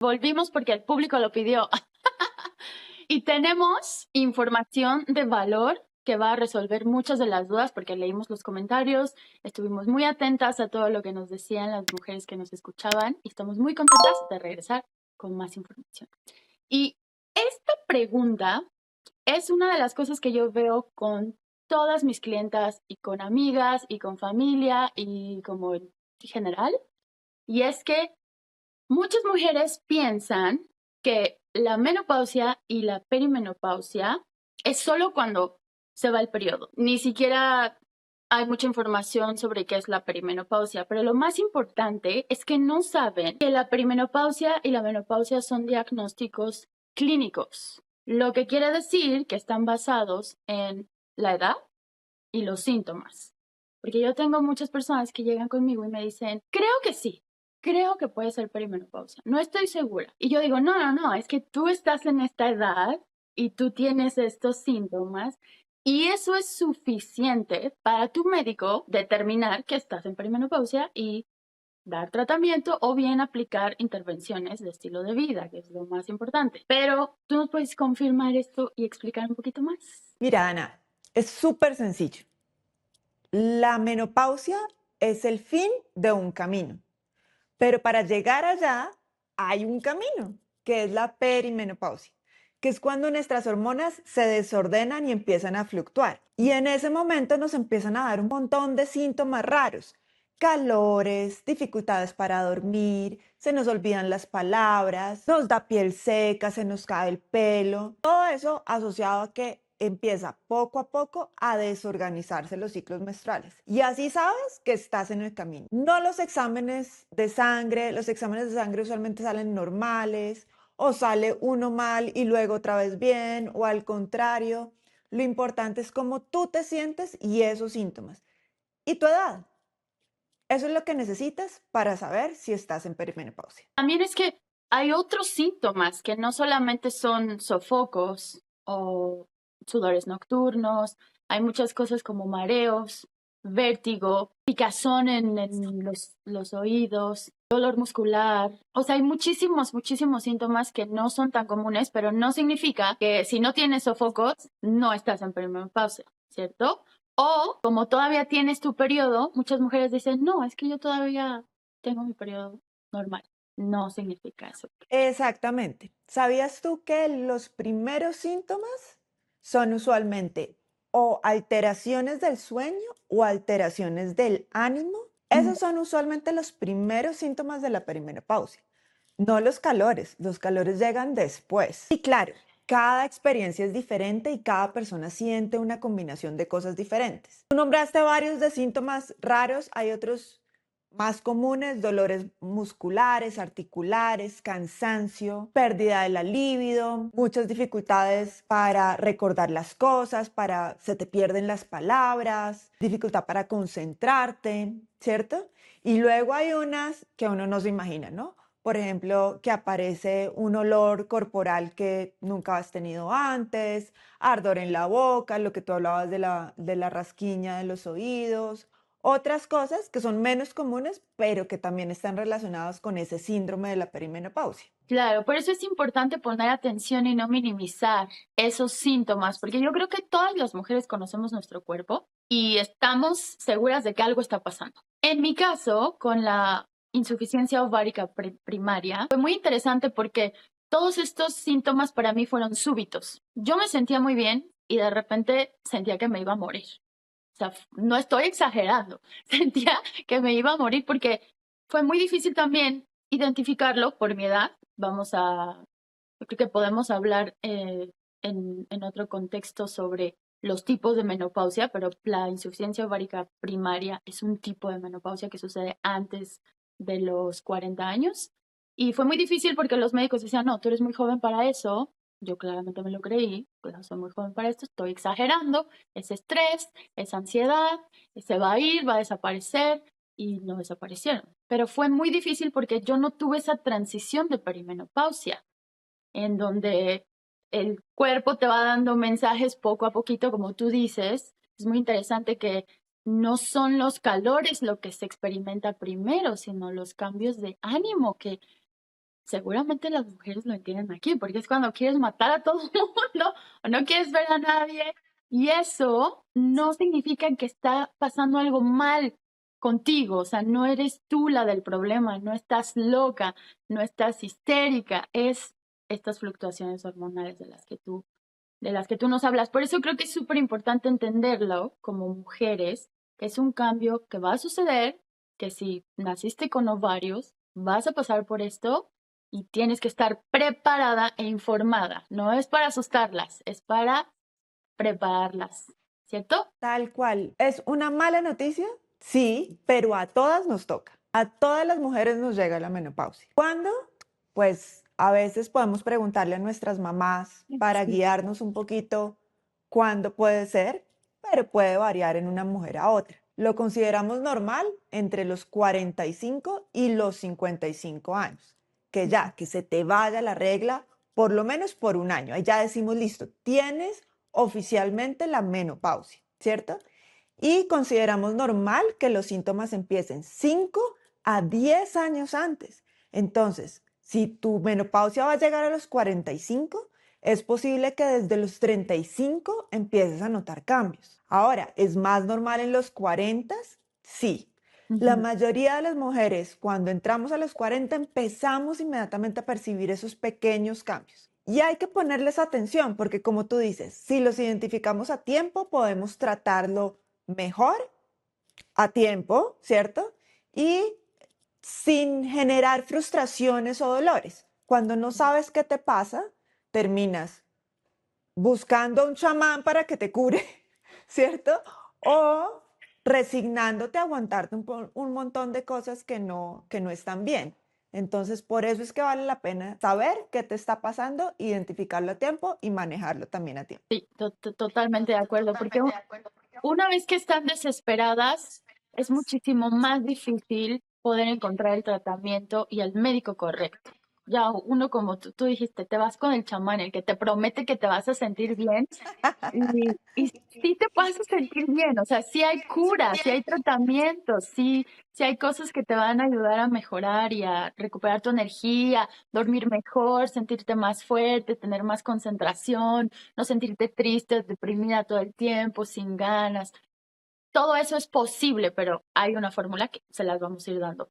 Volvimos porque el público lo pidió. Y tenemos información de valor que va a resolver muchas de las dudas porque leímos los comentarios, estuvimos muy atentas a todo lo que nos decían las mujeres que nos escuchaban y estamos muy contentas de regresar con más información. Y esta pregunta es una de las cosas que yo veo con todas mis clientas y con amigas y con familia y como en general, y es que muchas mujeres piensan que la menopausia y la perimenopausia es solo cuando se va el periodo. Ni siquiera hay mucha información sobre qué es la perimenopausia, pero lo más importante es que no saben que la perimenopausia y la menopausia son diagnósticos clínicos, lo que quiere decir que están basados en la edad y los síntomas. Porque yo tengo muchas personas que llegan conmigo y me dicen, creo que sí, creo que puede ser perimenopausia, no estoy segura. Y yo digo, no, es que tú estás en esta edad y tú tienes estos síntomas y eso es suficiente para tu médico determinar que estás en perimenopausia y dar tratamiento o bien aplicar intervenciones de estilo de vida, que es lo más importante. Pero tú nos puedes confirmar esto y explicar un poquito más. Mira, Ana, es súper sencillo. La menopausia es el fin de un camino, pero para llegar allá hay un camino, que es la perimenopausia, que es cuando nuestras hormonas se desordenan y empiezan a fluctuar. Y en ese momento nos empiezan a dar un montón de síntomas raros. Calores, dificultades para dormir, se nos olvidan las palabras, nos da piel seca, se nos cae el pelo. Todo eso asociado a que empieza poco a poco a desorganizarse los ciclos menstruales. Y así sabes que estás en el camino. No los exámenes de sangre, los exámenes de sangre usualmente salen normales o sale uno mal y luego otra vez bien o al contrario. Lo importante es cómo tú te sientes y esos síntomas. Y tu edad. Eso es lo que necesitas para saber si estás en perimenopausia. También es que hay otros síntomas que no solamente son sofocos o sudores nocturnos, hay muchas cosas como mareos, vértigo, picazón en los oídos, dolor muscular. O sea, hay muchísimos síntomas que no son tan comunes, pero no significa que si no tienes sofocos, no estás en perimenopausia, ¿cierto? O como todavía tienes tu periodo, muchas mujeres dicen, no, es que yo todavía tengo mi periodo normal. No significa eso. Exactamente. ¿Sabías tú que los primeros síntomas son usualmente o alteraciones del sueño o alteraciones del ánimo? Esos son usualmente los primeros síntomas de la perimenopausia, no los calores llegan después. Y claro, cada experiencia es diferente y cada persona siente una combinación de cosas diferentes. Tú nombraste varios de síntomas raros, hay otros más comunes: dolores musculares, articulares, cansancio, pérdida de la libido, muchas dificultades para recordar las cosas, se te pierden las palabras, dificultad para concentrarte, ¿cierto? Y luego hay unas que uno no se imagina, ¿no? Por ejemplo, que aparece un olor corporal que nunca has tenido antes, ardor en la boca, lo que tú hablabas de la rasquiña de los oídos. Otras cosas que son menos comunes, pero que también están relacionadas con ese síndrome de la perimenopausia. Claro, por eso es importante poner atención y no minimizar esos síntomas, porque yo creo que todas las mujeres conocemos nuestro cuerpo y estamos seguras de que algo está pasando. En mi caso, con la insuficiencia ovárica primaria, fue muy interesante porque todos estos síntomas para mí fueron súbitos. Yo me sentía muy bien y de repente sentía que me iba a morir. O sea, no estoy exagerando, sentía que me iba a morir porque fue muy difícil también identificarlo por mi edad. Yo creo que podemos hablar en otro contexto sobre los tipos de menopausia, pero la insuficiencia ovárica primaria es un tipo de menopausia que sucede antes de los 40 años. Y fue muy difícil porque los médicos decían, no, tú eres muy joven para eso. Yo claramente me lo creí, pues soy muy joven para esto, estoy exagerando, es estrés, es ansiedad, se va a ir, va a desaparecer y no desaparecieron. Pero fue muy difícil porque yo no tuve esa transición de perimenopausia en donde el cuerpo te va dando mensajes poco a poquito, como tú dices. Es muy interesante que no son los calores lo que se experimenta primero, sino los cambios de ánimo que seguramente las mujeres lo entienden aquí, porque es cuando quieres matar a todo el mundo o no quieres ver a nadie. Y eso no significa que está pasando algo mal contigo, o sea, no eres tú la del problema, no estás loca, no estás histérica, es estas fluctuaciones hormonales de las que tú nos hablas. Por eso creo que es súper importante entenderlo como mujeres, que es un cambio que va a suceder, que si naciste con ovarios, vas a pasar por esto y tienes que estar preparada e informada. No es para asustarlas, es para prepararlas, ¿cierto? Tal cual. ¿Es una mala noticia? Sí, pero a todas nos toca. A todas las mujeres nos llega la menopausia. ¿Cuándo? Pues a veces podemos preguntarle a nuestras mamás para Sí. guiarnos un poquito cuándo puede ser, pero puede variar en una mujer a otra. Lo consideramos normal entre los 45 y los 55 años. Que ya, que se te vaya la regla por lo menos por un año. Ahí ya decimos, listo, tienes oficialmente la menopausia, ¿cierto? Y consideramos normal que los síntomas empiecen 5 a 10 años antes. Entonces, si tu menopausia va a llegar a los 45, es posible que desde los 35 empieces a notar cambios. Ahora, ¿es más normal en los 40? Sí. La Ujú. mayoría de las mujeres, cuando entramos a los 40, empezamos inmediatamente a percibir esos pequeños cambios. Y hay que ponerles atención porque, como tú dices, si los identificamos a tiempo, podemos tratarlo mejor a tiempo, ¿cierto? Y sin generar frustraciones o dolores. Cuando no sabes qué te pasa, terminas buscando a un chamán para que te cure, ¿cierto? O resignándote a aguantarte un montón de cosas que no están bien. Entonces, por eso es que vale la pena saber qué te está pasando, identificarlo a tiempo y manejarlo también a tiempo. Sí, totalmente de acuerdo, porque una vez que están desesperadas, es muchísimo más difícil poder encontrar el tratamiento y el médico correcto. Ya uno, como tú dijiste, te vas con el chamán, el que te promete que te vas a sentir bien y sí te vas a sentir bien. O sea, sí hay cura, sí hay tratamientos, sí hay cosas que te van a ayudar a mejorar y a recuperar tu energía, dormir mejor, sentirte más fuerte, tener más concentración, no sentirte triste, deprimida todo el tiempo, sin ganas. Todo eso es posible, pero hay una fórmula que se las vamos a ir dando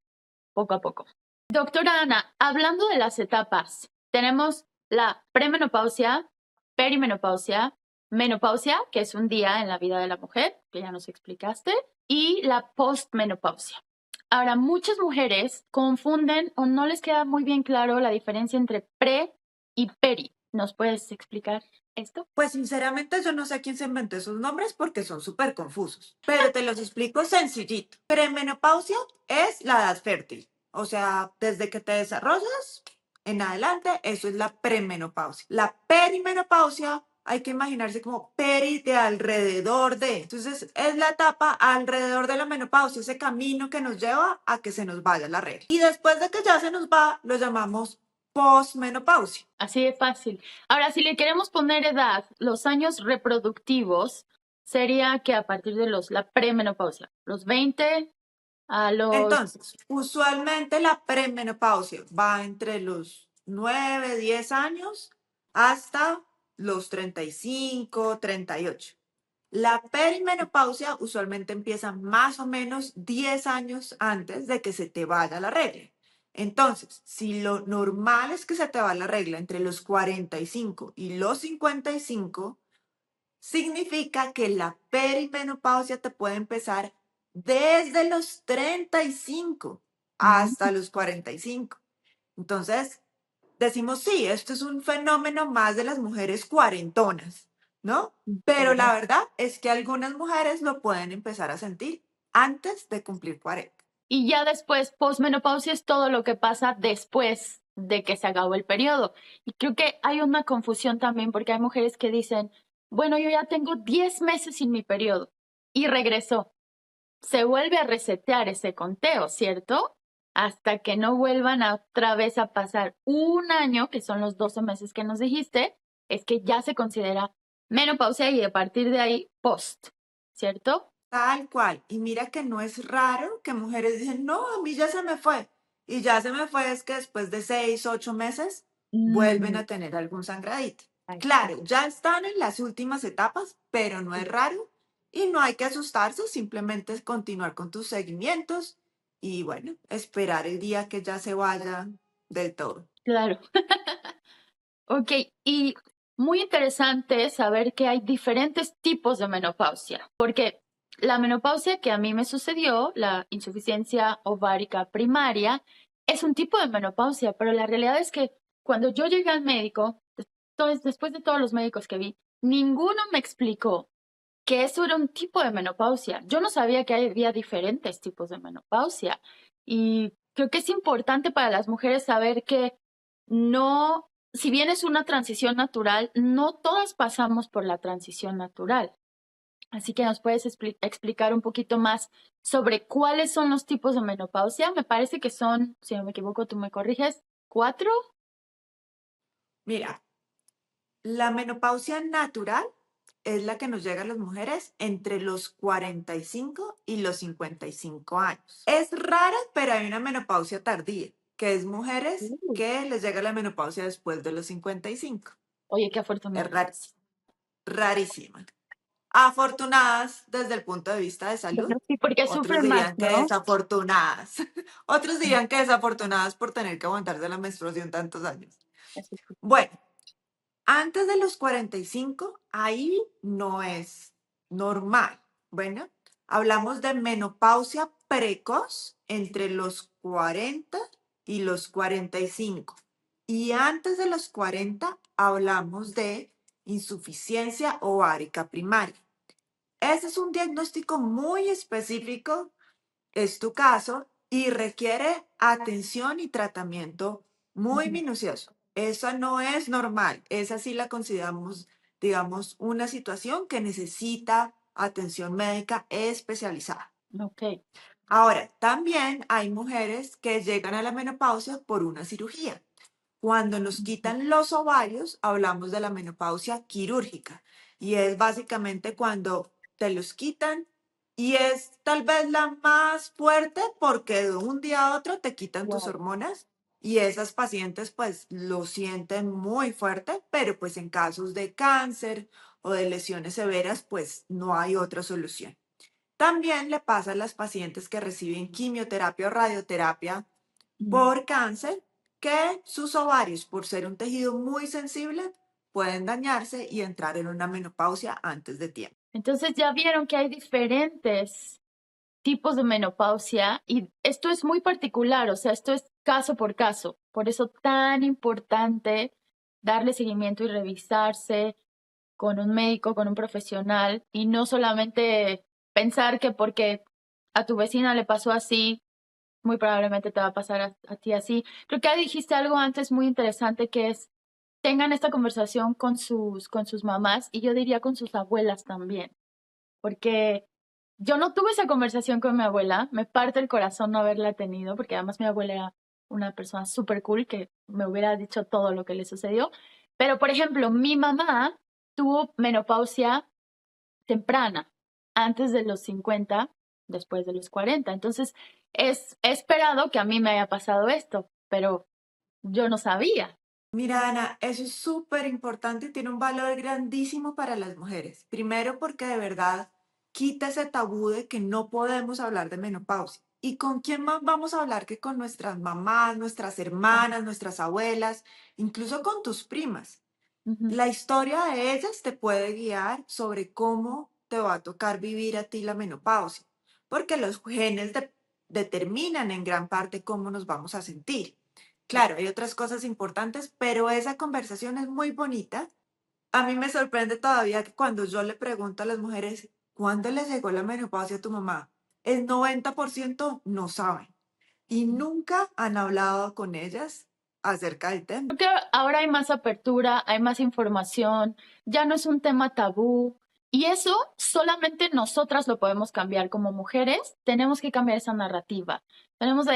poco a poco. Doctora Ana, hablando de las etapas, tenemos la premenopausia, perimenopausia, menopausia, que es un día en la vida de la mujer, que ya nos explicaste, y la postmenopausia. Ahora, muchas mujeres confunden o no les queda muy bien claro la diferencia entre pre y peri. ¿Nos puedes explicar esto? Pues sinceramente yo no sé quién se inventó esos nombres porque son súper confusos, pero te los explico sencillito. Premenopausia es la edad fértil, o sea, desde que te desarrollas en adelante, eso es la premenopausia. La perimenopausia hay que imaginarse como peri de alrededor de. Entonces es la etapa alrededor de la menopausia, ese camino que nos lleva a que se nos vaya la regla. Y después de que ya se nos va, lo llamamos posmenopausia. Así de fácil. Ahora, si le queremos poner edad, los años reproductivos sería que a partir de la premenopausia, los 20 a los... Entonces, usualmente la premenopausia va entre los 9, 10 años hasta los 35, 38. La perimenopausia usualmente empieza más o menos 10 años antes de que se te vaya la regla. Entonces, si lo normal es que se te va la regla entre los 45 y los 55, significa que la perimenopausia te puede empezar desde los 35 Mm, hasta los 45. Entonces, decimos, sí, esto es un fenómeno más de las mujeres cuarentonas, ¿no? Pero la verdad es que algunas mujeres lo pueden empezar a sentir antes de cumplir 40. Y ya después, posmenopausia es todo lo que pasa después de que se acabó el periodo. Y creo que hay una confusión también porque hay mujeres que dicen, bueno, yo ya tengo 10 meses sin mi periodo y regresó. Se vuelve a resetear ese conteo, ¿cierto? Hasta que no vuelvan otra vez a pasar un año, que son los 12 meses que nos dijiste, es que ya se considera menopausia y a partir de ahí post, ¿cierto? Tal cual. Y mira que no es raro que mujeres dicen, no, a mí ya se me fue. y ya se me fue, es que después de 6, 8 meses vuelven Mm, a tener algún sangradito. ahí está. Claro, ya están en las últimas etapas, pero no es raro y no hay que asustarse, simplemente es continuar con tus seguimientos y bueno, esperar el día que ya se vaya del todo. Claro. Ok, y muy interesante saber que hay diferentes tipos de menopausia, porque la menopausia que a mí me sucedió, la insuficiencia ovárica primaria, es un tipo de menopausia, pero la realidad es que cuando yo llegué al médico, después de todos los médicos que vi, ninguno me explicó que eso era un tipo de menopausia. Yo no sabía que había diferentes tipos de menopausia y creo que es importante para las mujeres saber que no, si bien es una transición natural, no todas pasamos por la transición natural. Así que nos puedes explicar un poquito más sobre cuáles son los tipos de menopausia. Me parece que son, si no me equivoco, tú me corriges, 4. Mira, la menopausia natural es la que nos llega a las mujeres entre los 45 y los 55 años. Es rara, pero hay una menopausia tardía, que es mujeres que les llega la menopausia después de los 55. Oye, qué Es afortunado. rarísima. Rarísima. Afortunadas desde el punto de vista de salud. Bueno, sí, porque Otros sufren más, dirían que ¿no? desafortunadas. Otros dirían que desafortunadas por tener que aguantarse la menstruación tantos años. Eso sí. Bueno, antes de los 45, ahí no es normal. Bueno, hablamos de menopausia precoz entre los 40 y los 45. Y antes de los 40 hablamos de insuficiencia ovárica primaria. Ese es un diagnóstico muy específico, es tu caso, y requiere atención y tratamiento muy Ujú. minucioso. Esa no es normal, esa sí la consideramos, digamos, una situación que necesita atención médica especializada. Ok. Ahora, también hay mujeres que llegan a la menopausia por una cirugía. Cuando nos Ujú. quitan los ovarios, hablamos de la menopausia quirúrgica y es básicamente cuando te los quitan y es tal vez la más fuerte porque de un día a otro te quitan tus Wow. hormonas y esas pacientes pues lo sienten muy fuerte, pero pues en casos de cáncer o de lesiones severas pues no hay otra solución. También le pasa a las pacientes que reciben quimioterapia o radioterapia Mm. por cáncer, que sus ovarios, por ser un tejido muy sensible, pueden dañarse y entrar en una menopausia antes de tiempo. Entonces ya vieron que hay diferentes tipos de menopausia y esto es muy particular, o sea, esto es caso por caso. Por eso tan importante darle seguimiento y revisarse con un médico, con un profesional y no solamente pensar que porque a tu vecina le pasó así, muy probablemente te va a pasar a ti así. Creo que dijiste algo antes muy interesante que es tengan esta conversación con sus mamás y yo diría con sus abuelas también, porque yo no tuve esa conversación con mi abuela, me parte el corazón no haberla tenido, porque además mi abuela era una persona súper cool que me hubiera dicho todo lo que le sucedió. Pero, por ejemplo, mi mamá tuvo menopausia temprana, antes de los 50, después de los 40. Entonces, he esperado que a mí me haya pasado esto, pero yo no sabía. Mira, Ana, eso es súper importante y tiene un valor grandísimo para las mujeres. Primero porque de verdad quita ese tabú de que no podemos hablar de menopausia. ¿Y con quién más vamos a hablar que con nuestras mamás, nuestras hermanas, nuestras abuelas, incluso con tus primas? Ujú. La historia de ellas te puede guiar sobre cómo te va a tocar vivir a ti la menopausia, porque los genes determinan en gran parte cómo nos vamos a sentir. Claro, hay otras cosas importantes, pero esa conversación es muy bonita. A mí me sorprende todavía que cuando yo le pregunto a las mujeres, ¿cuándo les llegó la menopausia a tu mamá? El 90% no saben y nunca han hablado con ellas acerca del tema. Creo que ahora hay más apertura, hay más información, ya no es un tema tabú. Y eso solamente nosotras lo podemos cambiar como mujeres. Tenemos que cambiar esa narrativa. Tenemos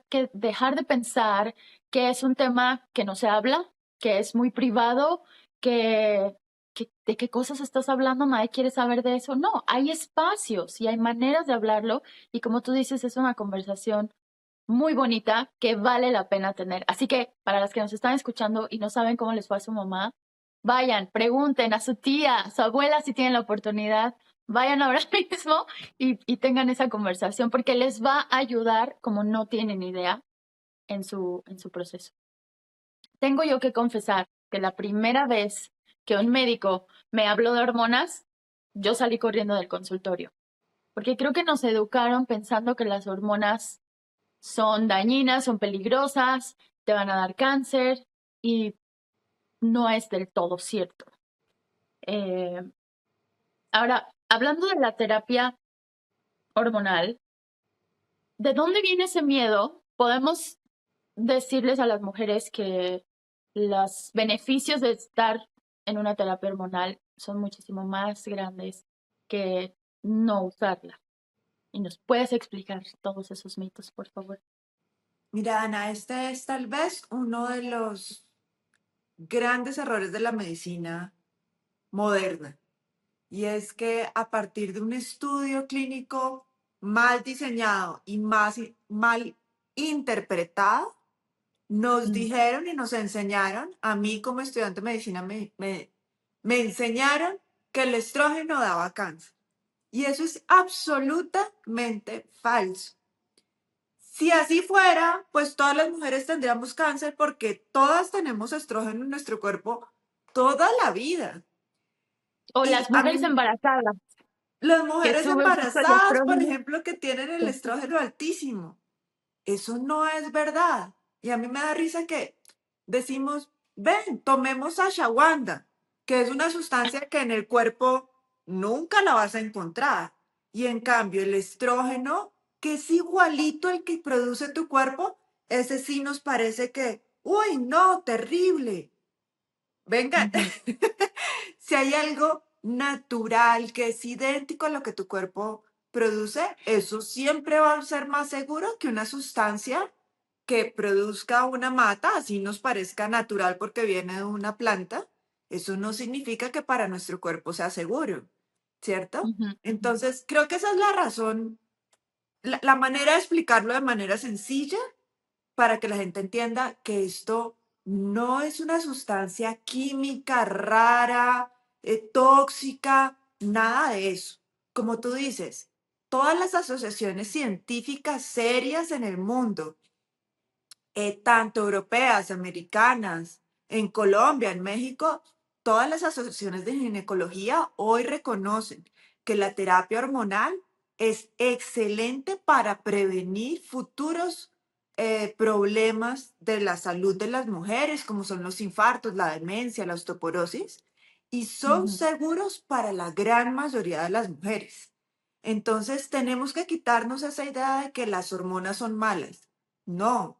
que dejar de pensar que es un tema que no se habla, que es muy privado, de qué cosas estás hablando, nadie quiere saber de eso. No, hay espacios y hay maneras de hablarlo. Y como tú dices, es una conversación muy bonita que vale la pena tener. Así que para las que nos están escuchando y no saben cómo les fue a su mamá, vayan, pregunten a su tía, a su abuela si tienen la oportunidad, vayan ahora mismo y tengan esa conversación porque les va a ayudar como no tienen idea en su proceso. Tengo yo que confesar que la primera vez que un médico me habló de hormonas, yo salí corriendo del consultorio, porque creo que nos educaron pensando que las hormonas son dañinas, son peligrosas, te van a dar cáncer y no es del todo cierto. Eh, Ahora, hablando de la terapia hormonal, ¿de dónde viene ese miedo? Podemos decirles a las mujeres que los beneficios de estar en una terapia hormonal son muchísimo más grandes que no usarla. ¿Y nos puedes explicar todos esos mitos, por favor? Mira, Ana, este es tal vez uno de los grandes errores de la medicina moderna. Y es que a partir de un estudio clínico mal diseñado y mal interpretado, nos Mm, dijeron y nos enseñaron, a mí como estudiante de medicina me enseñaron que el estrógeno daba cáncer. Y eso es absolutamente falso. Si así fuera, pues todas las mujeres tendríamos cáncer porque todas tenemos estrógeno en nuestro cuerpo toda la vida. O Y las a mujeres mí, embarazadas, las que mujeres suben mucho el embarazadas, por estrógeno. ejemplo, que tienen el estrógeno altísimo, eso no es verdad. Y a mí me da risa que decimos, ven, tomemos ashwagandha, que es una sustancia que en el cuerpo nunca la vas a encontrar. Y en cambio, el estrógeno, que es igualito al que produce tu cuerpo, ese sí nos parece que, uy, no, terrible. Venga, Ujú, si hay algo natural que es idéntico a lo que tu cuerpo produce, eso siempre va a ser más seguro que una sustancia que produzca una mata, así nos parezca natural porque viene de una planta. Eso no significa que para nuestro cuerpo sea seguro, ¿cierto? ujú, ujú. Entonces, creo que esa es la razón, la manera de explicarlo de manera sencilla para que la gente entienda que esto no es una sustancia química rara, tóxica, nada de eso. Como tú dices, todas las asociaciones científicas serias en el mundo, tanto europeas, americanas, en Colombia, en México, todas las asociaciones de ginecología hoy reconocen que la terapia hormonal es excelente para prevenir futuros problemas de la salud de las mujeres, como son los infartos, la demencia, la osteoporosis, y son Ujú. seguros para la gran mayoría de las mujeres. Entonces tenemos que quitarnos esa idea de que las hormonas son malas. No,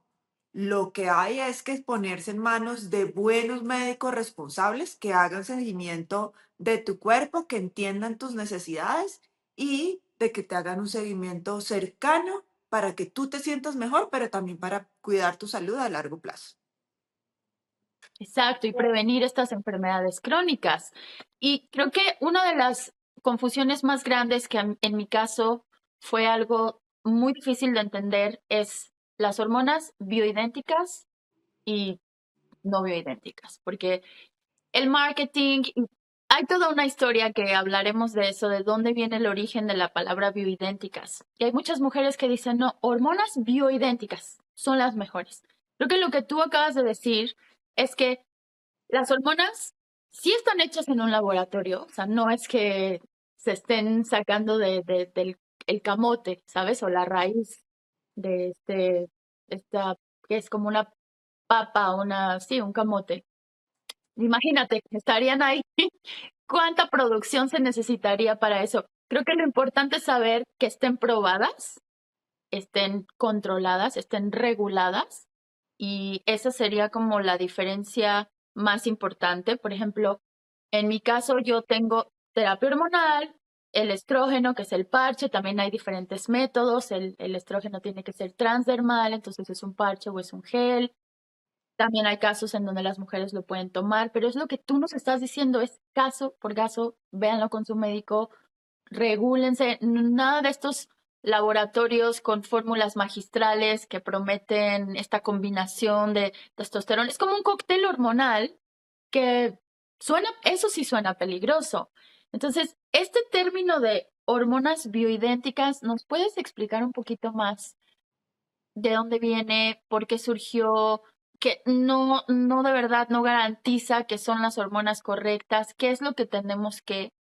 lo que hay es que ponerse en manos de buenos médicos responsables que hagan seguimiento de tu cuerpo, que entiendan tus necesidades y de que te hagan un seguimiento cercano para que tú te sientas mejor, pero también para cuidar tu salud a largo plazo. Exacto, y prevenir estas enfermedades crónicas. Y creo que una de las confusiones más grandes que en mi caso fue algo muy difícil de entender es las hormonas bioidénticas y no bioidénticas, porque el marketing, y hay toda una historia que hablaremos de eso, de dónde viene el origen de la palabra bioidénticas. Y hay muchas mujeres que dicen, no, hormonas bioidénticas son las mejores. Creo que lo que tú acabas de decir es que las hormonas sí están hechas en un laboratorio, o sea, no es que se estén sacando del el camote, ¿sabes? O la raíz de esta, que es como una papa, sí, un camote. Imagínate, estarían ahí. ¿Cuánta producción se necesitaría para eso? Creo que lo importante es saber que estén probadas, estén controladas, estén reguladas y esa sería como la diferencia más importante. Por ejemplo, en mi caso yo tengo terapia hormonal, el estrógeno, que es el parche, también hay diferentes métodos, el estrógeno tiene que ser transdermal, entonces es un parche o es un gel. También hay casos en donde las mujeres lo pueden tomar, pero es lo que tú nos estás diciendo, es caso por caso, véanlo con su médico, regúlense, nada de estos laboratorios con fórmulas magistrales que prometen esta combinación de testosterona. Es como un cóctel hormonal que suena, eso sí suena peligroso. Entonces, este término de hormonas bioidénticas, ¿nos puedes explicar un poquito más de dónde viene, por qué surgió, que no de verdad no garantiza que son las hormonas correctas? ¿Qué es lo que tenemos que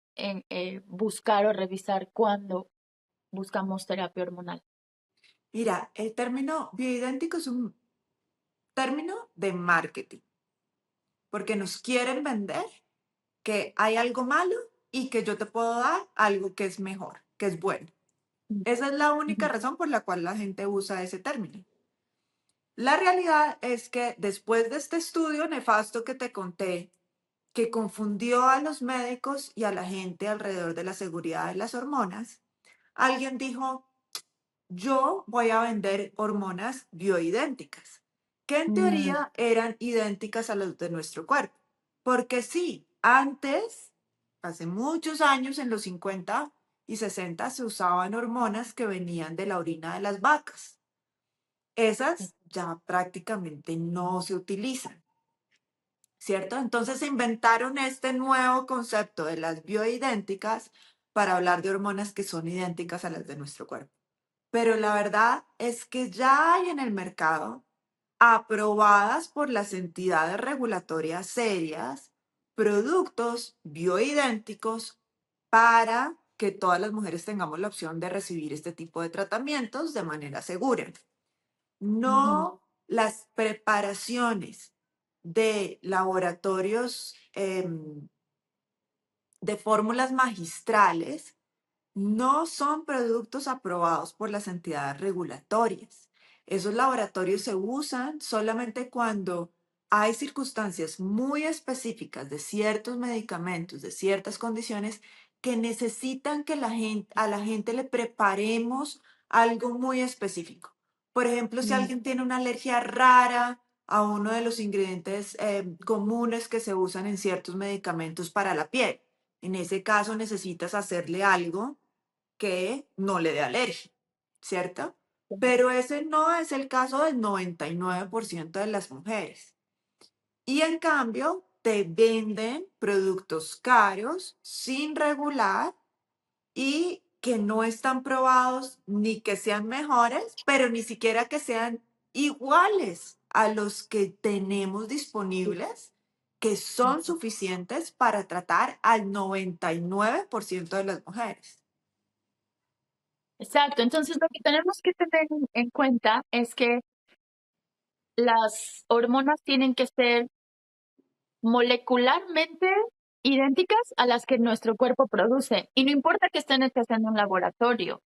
buscar o revisar cuando buscamos terapia hormonal? Mira, el término bioidéntico es un término de marketing, porque nos quieren vender que hay algo malo y que yo te puedo dar algo que es mejor, que es bueno. Esa es la única Ujú. razón por la cual la gente usa ese término. La realidad es que después de este estudio nefasto que te conté, que confundió a los médicos y a la gente alrededor de la seguridad de las hormonas, alguien dijo, yo voy a vender hormonas bioidénticas, que en Mm, teoría eran idénticas a las de nuestro cuerpo. Porque sí, antes, hace muchos años, en los 50 y 60, se usaban hormonas que venían de la orina de las vacas. Esas ya prácticamente no se utilizan, ¿cierto? Entonces se inventaron este nuevo concepto de las bioidénticas para hablar de hormonas que son idénticas a las de nuestro cuerpo. Pero la verdad es que ya hay en el mercado, aprobadas por las entidades regulatorias serias, productos bioidénticos para que todas las mujeres tengamos la opción de recibir este tipo de tratamientos de manera segura. ujú, No las preparaciones de laboratorios de fórmulas magistrales no son productos aprobados por las entidades regulatorias. Esos laboratorios se usan solamente cuando hay circunstancias muy específicas de ciertos medicamentos, de ciertas condiciones que necesitan que a la gente le preparemos algo muy específico. Por ejemplo, si mm. alguien tiene una alergia rara a uno de los ingredientes comunes que se usan en ciertos medicamentos para la piel, en ese caso necesitas hacerle algo que no le dé alergia, ¿cierto? Pero ese no es el caso del 99% de las mujeres. Y en cambio, te venden productos caros, sin regular y que no están probados ni que sean mejores, pero ni siquiera que sean iguales a los que tenemos disponibles, que son suficientes para tratar al 99% de las mujeres. Exacto, entonces lo que tenemos que tener en cuenta es que las hormonas tienen que ser molecularmente idénticas a las que nuestro cuerpo produce. Y no importa que estén hechas en un laboratorio,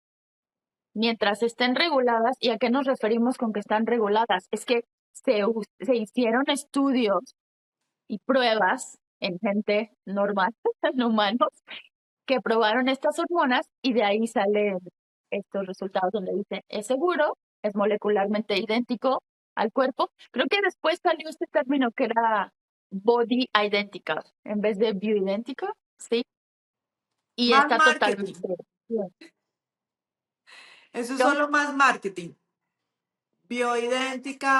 mientras estén reguladas. ¿Y a qué nos referimos con que están reguladas? Es que se hicieron estudios y pruebas en gente normal, en humanos, que probaron estas hormonas y de ahí salen estos resultados donde dice, es seguro, es molecularmente idéntico al cuerpo. Creo que después salió este término que era body identical en vez de bioidéntico, ¿sí? Y Más está marketing. totalmente bien. Eso es ¿No? solo más marketing. Bioidéntica,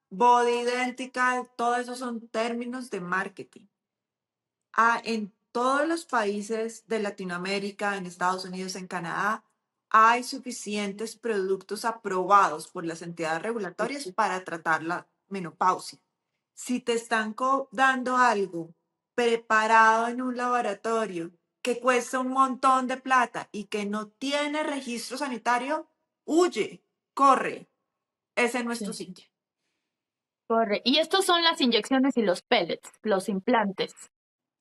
body idéntica, todos esos son términos de marketing. En todos los países de Latinoamérica, en Estados Unidos, en Canadá, hay suficientes productos aprobados por las entidades regulatorias para tratar la menopausia. Si te están dando algo preparado en un laboratorio que cuesta un montón de plata y que no tiene registro sanitario, huye, corre. Ese es nuestro Sí, sitio. corre. Y estos son las inyecciones y los pellets, los implantes.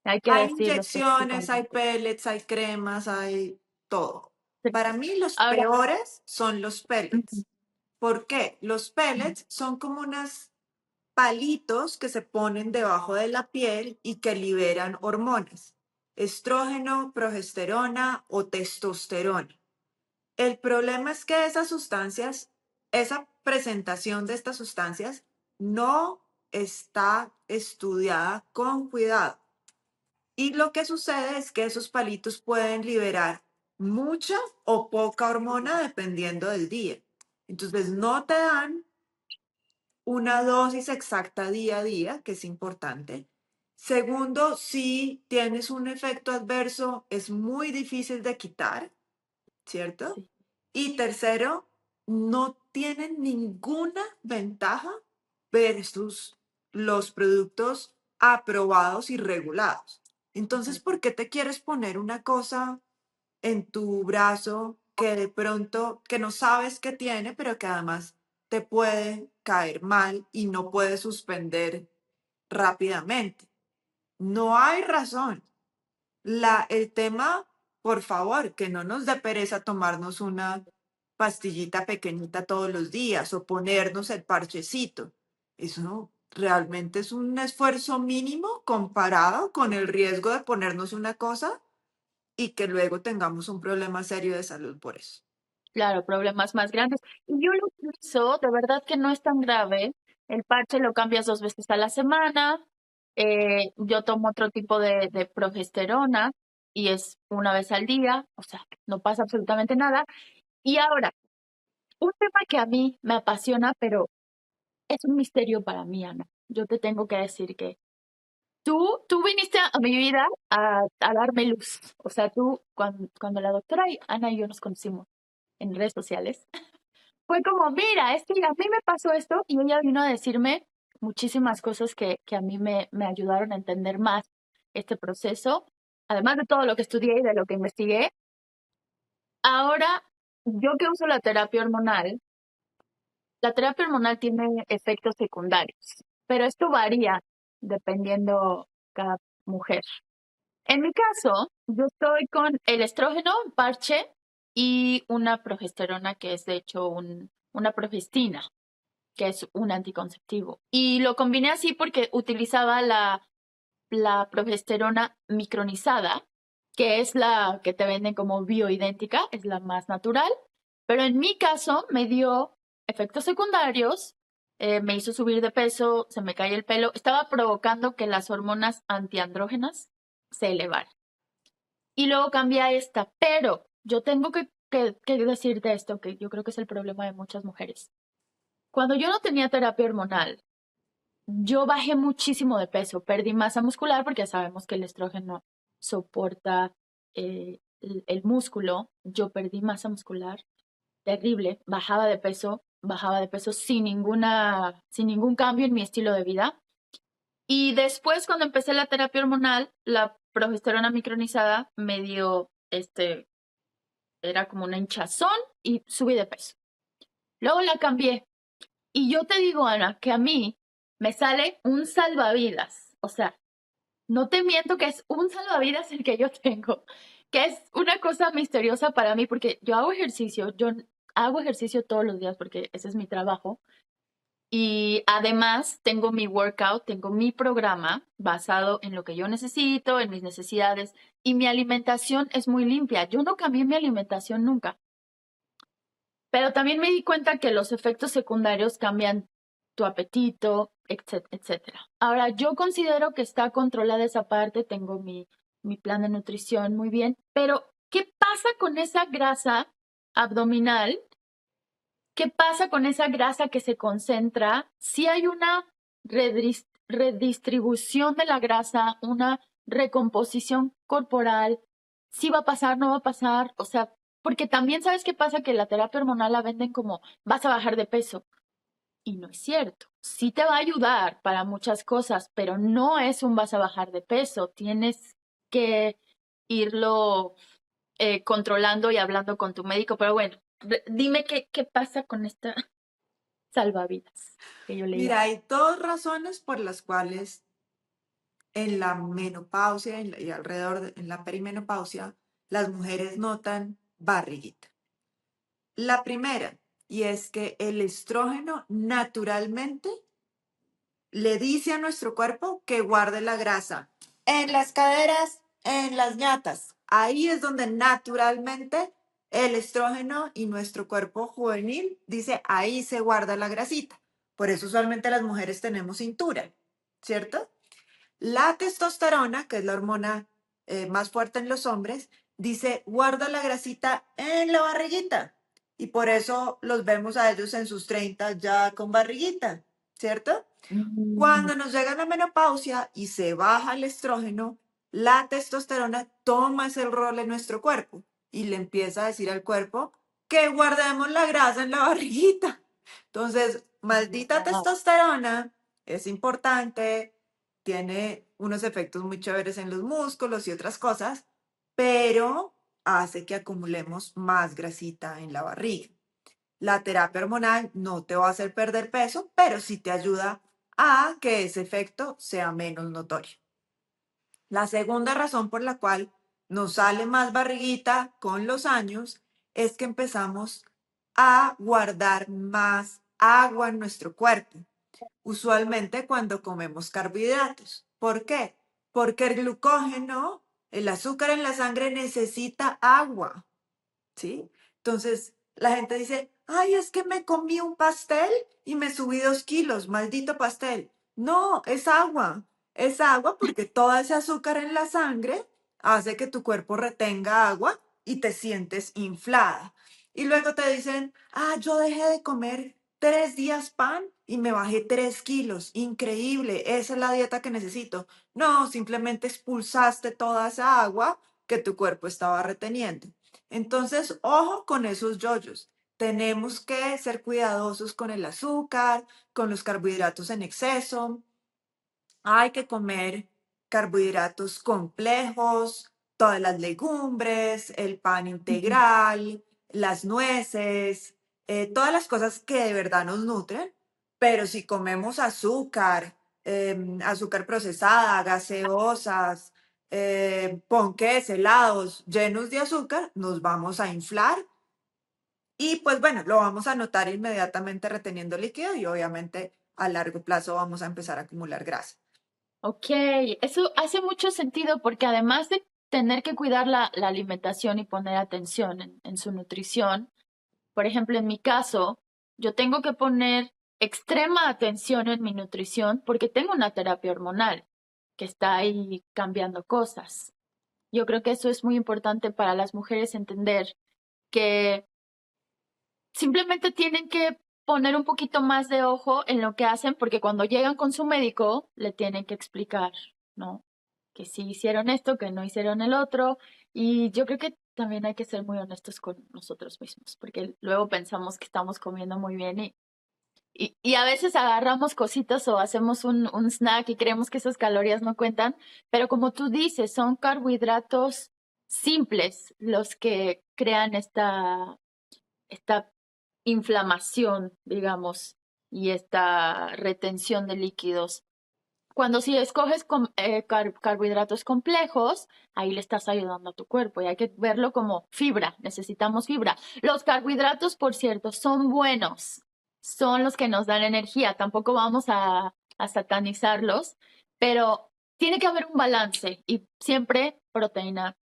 Hay que Hay decirlo inyecciones, hay específicamente. pellets, hay cremas, hay todo. Sí. Para mí los Ahora, peores son los ujú, pellets. ¿Por qué? Los ujú, pellets son como unos palitos que se ponen debajo de la piel y que liberan hormonas, estrógeno, progesterona o testosterona. El problema es que esas sustancias, esa presentación de estas sustancias no está estudiada con cuidado. Y lo que sucede es que esos palitos pueden liberar mucha o poca hormona dependiendo del día. Entonces, no te dan una dosis exacta día a día, que es importante. Segundo, si tienes un efecto adverso, es muy difícil de quitar, ¿cierto? Sí, Y tercero, no tienen ninguna ventaja versus los productos aprobados y regulados. Entonces, ujú, ¿por qué te quieres poner una cosa en tu brazo que de pronto, que no sabes que tiene, pero que además te puede caer mal y no puedes suspender rápidamente? No hay razón. El tema, por favor, que no nos dé pereza tomarnos una pastillita pequeñita todos los días o ponernos el parchecito. Eso realmente es un esfuerzo mínimo comparado con el riesgo de ponernos una cosa y que luego tengamos un problema serio de salud por eso. claro, problemas más grandes. Y yo lo uso, de verdad que no es tan grave. El parche lo cambias 2 veces a la semana. Yo tomo otro tipo de progesterona y es 1 vez al día, o sea, no pasa absolutamente nada. Y ahora, un tema que a mí me apasiona, pero es un misterio para mí, Ana. Yo te tengo que decir que tú viniste a mi vida a darme luz. O sea, tú, cuando la doctora Ana y yo nos conocimos en redes sociales, fue como, mira, es que a mí me pasó esto y ella vino a decirme muchísimas cosas que a mí me ayudaron a entender más este proceso, además de todo lo que estudié y de lo que investigué. Ahora, yo que uso la terapia hormonal tiene efectos secundarios, pero esto varía dependiendo cada mujer. En mi caso, yo estoy con el estrógeno, un parche, y una progesterona que es de hecho una progestina, que es un anticonceptivo. Y lo combiné así porque utilizaba la progesterona micronizada, que es la que te venden como bioidéntica, es la más natural, pero en mi caso me dio efectos secundarios, me hizo subir de peso, se me cae el pelo, estaba provocando que las hormonas antiandrógenas se elevaran. Y luego cambié a esta, pero yo tengo que decirte esto, que yo creo que es el problema de muchas mujeres. Cuando yo no tenía terapia hormonal, yo bajé muchísimo de peso, perdí masa muscular porque ya sabemos que el estrógeno soporta el músculo. Yo perdí masa muscular, terrible, bajaba de peso sin ningún cambio en mi estilo de vida. Y después, cuando empecé la terapia hormonal, la progesterona micronizada me dio, era como una hinchazón y subí de peso. Luego la cambié. Y yo te digo, Ana, que a mí me sale un salvavidas. O sea, no te miento que es un salvavidas el que yo tengo, que es una cosa misteriosa para mí porque yo hago ejercicio todos los días porque ese es mi trabajo. Y además tengo mi workout, tengo mi programa basado en lo que yo necesito, en mis necesidades, y mi alimentación es muy limpia. Yo no cambié mi alimentación nunca, pero también me di cuenta que los efectos secundarios cambian tu apetito, etcétera. Ahora, yo considero que está controlada esa parte, tengo mi plan de nutrición muy bien, pero ¿qué pasa con esa grasa abdominal? ¿Qué pasa con esa grasa que se concentra? Si hay una redistribución de la grasa, una recomposición corporal, si va a pasar, no va a pasar, o sea, porque también sabes qué pasa que la terapia hormonal la venden como vas a bajar de peso y no es cierto. Sí te va a ayudar para muchas cosas, pero no es un vas a bajar de peso, tienes que irlo controlando y hablando con tu médico, pero bueno, dime qué pasa con esta salvavidas que yo le Mira, llamo. hay dos razones por las cuales en la menopausia y alrededor en la perimenopausia las mujeres notan barriguita. La primera, y es que el estrógeno naturalmente le dice a nuestro cuerpo que guarde la grasa en las caderas, en las ñatas. Ahí es donde naturalmente el estrógeno y nuestro cuerpo juvenil dice, ahí se guarda la grasita. Por eso usualmente las mujeres tenemos cintura, ¿cierto? La testosterona, que es la hormona más fuerte en los hombres, dice, guarda la grasita en la barriguita. Y por eso los vemos a ellos en sus 30 ya con barriguita, ¿cierto? Mm, Cuando nos llega la menopausia y se baja el estrógeno, la testosterona toma ese rol en nuestro cuerpo y le empieza a decir al cuerpo que guardemos la grasa en la barriguita. Entonces, maldita wow. testosterona es importante, tiene unos efectos muy chéveres en los músculos y otras cosas, pero hace que acumulemos más grasita en la barriga. La terapia hormonal no te va a hacer perder peso, pero sí te ayuda a que ese efecto sea menos notorio. La segunda razón por la cual nos sale más barriguita con los años es que empezamos a guardar más agua en nuestro cuerpo, usualmente cuando comemos carbohidratos. ¿Por qué? Porque el glucógeno, el azúcar en la sangre necesita agua. ¿Sí? Entonces, la gente dice, ay, es que me comí un pastel y me subí 2 kilos, maldito pastel. No, es agua porque todo ese azúcar en la sangre hace que tu cuerpo retenga agua y te sientes inflada. Y luego te dicen, ah, yo dejé de comer 3 días pan y me bajé 3 kilos. Increíble, esa es la dieta que necesito. No, simplemente expulsaste toda esa agua que tu cuerpo estaba reteniendo. Entonces, ojo con esos yoyos. Tenemos que ser cuidadosos con el azúcar, con los carbohidratos en exceso. Hay que comer carbohidratos complejos, todas las legumbres, el pan Ujú, integral, las nueces, todas las cosas que de verdad nos nutren. Pero si comemos azúcar, azúcar procesada, gaseosas, ponques, helados llenos de azúcar, nos vamos a inflar y pues bueno, lo vamos a notar inmediatamente reteniendo líquido y obviamente a largo plazo vamos a empezar a acumular grasa. ok, eso hace mucho sentido porque además de tener que cuidar la alimentación y poner atención en su nutrición, por ejemplo, en mi caso, yo tengo que poner extrema atención en mi nutrición porque tengo una terapia hormonal que está ahí cambiando cosas. Yo creo que eso es muy importante para las mujeres entender que simplemente tienen que poner un poquito más de ojo en lo que hacen porque cuando llegan con su médico le tienen que explicar, ¿no? Que sí hicieron esto, que no hicieron el otro. Y yo creo que también hay que ser muy honestos con nosotros mismos porque luego pensamos que estamos comiendo muy bien y a veces agarramos cositas o hacemos un snack y creemos que esas calorías no cuentan, pero como tú dices, son carbohidratos simples los que crean esta inflamación, digamos, y esta retención de líquidos. Cuando si escoges carbohidratos complejos, ahí le estás ayudando a tu cuerpo y hay que verlo como fibra, necesitamos fibra. Los carbohidratos, por cierto, son buenos, son los que nos dan energía, tampoco vamos a satanizarlos, pero tiene que haber un balance y siempre proteína,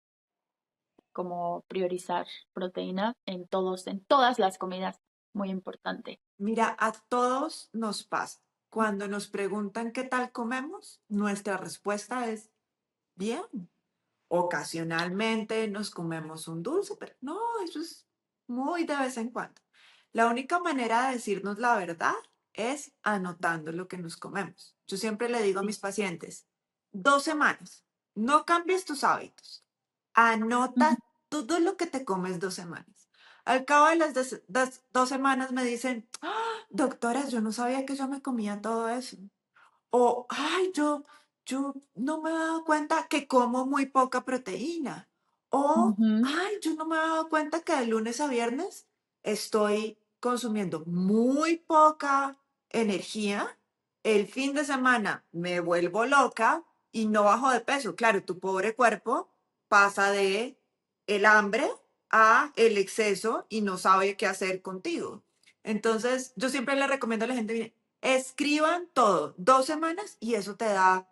como priorizar proteína en todas las comidas, muy importante. Mira, a todos nos pasa. Cuando nos preguntan qué tal comemos, nuestra respuesta es bien. Ocasionalmente nos comemos un dulce, pero no, eso es muy de vez en cuando. La única manera de decirnos la verdad es anotando lo que nos comemos. Yo siempre le digo a Sí. mis pacientes, 2 semanas, no cambies tus hábitos. Anota todo lo que te comes 2 semanas. Al cabo de las 2 semanas me dicen, "Ah, doctora, yo no sabía que yo me comía todo eso. O, ay, yo no me he dado cuenta que como muy poca proteína. O, Ujú, ay, yo no me he dado cuenta que de lunes a viernes estoy consumiendo muy poca energía. El fin de semana me vuelvo loca y no bajo de peso. Claro, tu pobre cuerpo pasa de el hambre a el exceso y no sabe qué hacer contigo. Entonces, yo siempre le recomiendo a la gente, escriban todo, 2 semanas y eso te da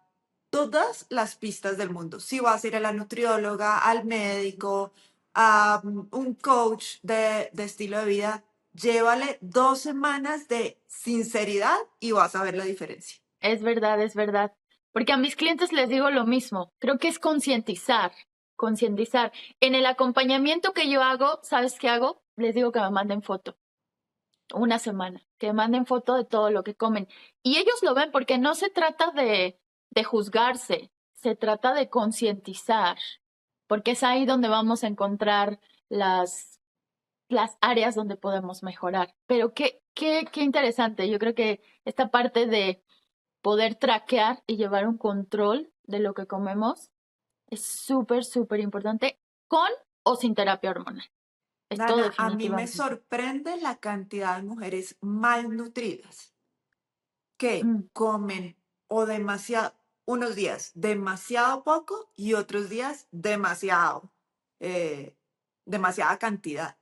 todas las pistas del mundo. Si vas a ir a la nutrióloga, al médico, a un coach de estilo de vida, llévale 2 semanas de sinceridad y vas a ver la diferencia. es verdad, es verdad. Porque a mis clientes les digo lo mismo. Creo que es concientizar. En el acompañamiento que yo hago, ¿sabes qué hago? Les digo que me manden foto, una semana, que me manden foto de todo lo que comen. Y ellos lo ven porque no se trata de juzgarse, se trata de concientizar, porque es ahí donde vamos a encontrar las áreas donde podemos mejorar. Pero qué interesante. Yo creo que esta parte de poder traquear y llevar un control de lo que comemos es súper, súper importante con o sin terapia hormonal. Esto Dana, a mí me definitivamente. sorprende la cantidad de mujeres malnutridas que Mm, comen o demasiado, unos días demasiado poco y otros días demasiado, eh, demasiada cantidad,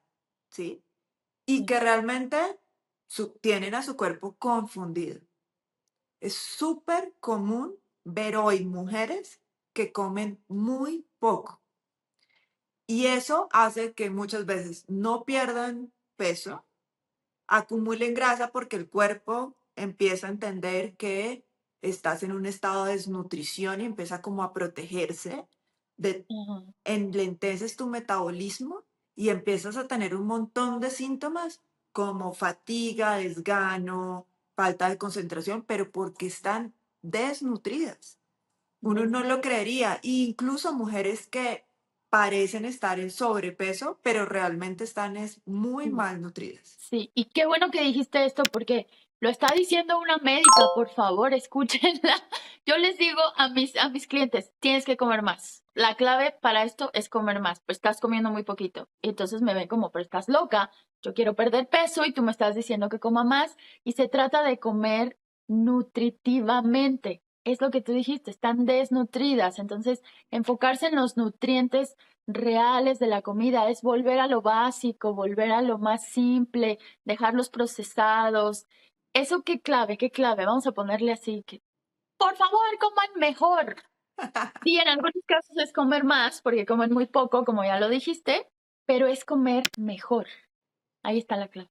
¿sí? Y sí. que realmente tienen a su cuerpo confundido. Es súper común ver hoy mujeres que comen muy poco y eso hace que muchas veces no pierdan peso, acumulen grasa porque el cuerpo empieza a entender que estás en un estado de desnutrición y empieza como a protegerse, de, Ujú. enlenteces tu metabolismo y empiezas a tener un montón de síntomas como fatiga, desgano, falta de concentración, pero porque están desnutridas. Uno no lo creería, e incluso mujeres que parecen estar en sobrepeso, pero realmente están muy Sí. malnutridas. Sí, y qué bueno que dijiste esto porque lo está diciendo una médica, por favor, escúchenla. Yo les digo a mis clientes, tienes que comer más. La clave para esto es comer más, pues estás comiendo muy poquito. Y entonces me ven como, pero estás loca, yo quiero perder peso y tú me estás diciendo que coma más. Y se trata de comer nutritivamente. Es lo que tú dijiste, están desnutridas. Entonces, enfocarse en los nutrientes reales de la comida, es volver a lo básico, volver a lo más simple, dejar los procesados. Eso qué clave, vamos a ponerle así que, por favor, coman mejor. Sí, en algunos casos es comer más, porque comen muy poco, como ya lo dijiste, pero es comer mejor. Ahí está la clave.